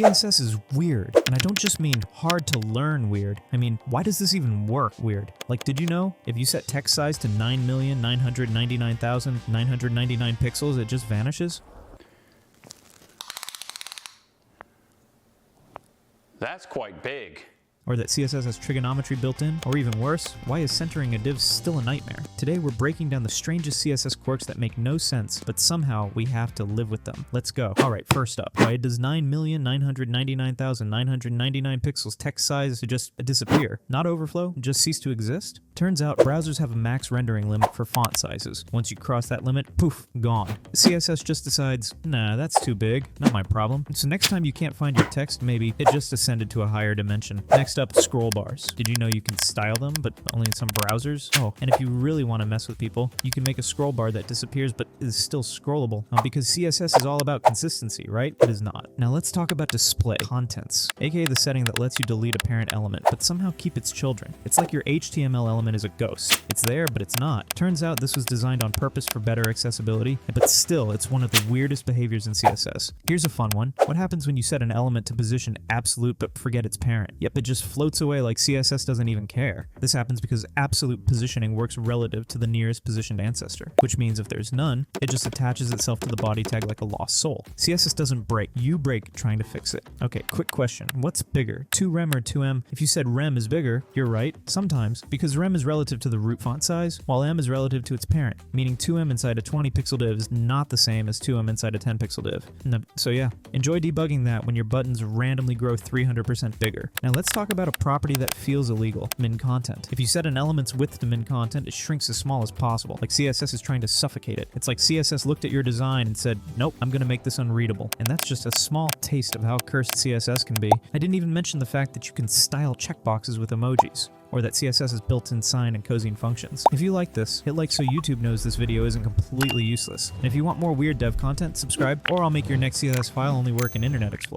CSS is weird, and I don't just mean hard to learn weird. I mean, why does this even work weird? Like, did you know if you set text size to 9,999,999 pixels, it just vanishes? That's quite big. Or that CSS has trigonometry built in? Or even worse, why is centering a div still a nightmare? Today we're breaking down the strangest CSS quirks that make no sense, but somehow we have to live with them. Let's go. Alright, first up, why does 9,999,999 pixels text size just disappear? Not overflow, just cease to exist? Turns out browsers have a max rendering limit for font sizes. Once you cross that limit, poof, gone. CSS just decides, nah, that's too big, not my problem. So next time you can't find your text, maybe it just ascended to a higher dimension. Next up, scroll bars. Did you know you can style them, but only in some browsers? Oh, and if you really want to mess with people, you can make a scroll bar that disappears but is still scrollable. Because CSS is all about consistency, right? It is not. Now let's talk about display contents, aka the setting that lets you delete a parent element, but somehow keep its children. It's like your HTML element is a ghost. It's there, but it's not. Turns out this was designed on purpose for better accessibility, but still, it's one of the weirdest behaviors in CSS. Here's a fun one. What happens when you set an element to position absolute but forget its parent? Yep, it just floats away like CSS doesn't even care. This happens because absolute positioning works relative to the nearest positioned ancestor, which means if there's none, it just attaches itself to the body tag like a lost soul. CSS doesn't break, you break trying to fix it. Okay, quick question. What's bigger, 2rem or 2m? If you said rem is bigger, you're right, sometimes, because rem is relative to the root font size, while m is relative to its parent, meaning 2m inside a 20 pixel div is not the same as 2m inside a 10 pixel div. So yeah, enjoy debugging that when your buttons randomly grow 300% bigger. Now let's talk about a property that feels illegal, min content. If you set an element's width to min content, it shrinks as small as possible, like CSS is trying to suffocate it. It's like CSS looked at your design and said, nope, I'm gonna make this unreadable. And that's just a small taste of how cursed CSS can be. I didn't even mention the fact that you can style checkboxes with emojis, or that CSS has built-in sign and cosine functions. If you like this, hit like so YouTube knows this video isn't completely useless. And if you want more weird dev content, subscribe, or I'll make your next CSS file only work in Internet Explorer.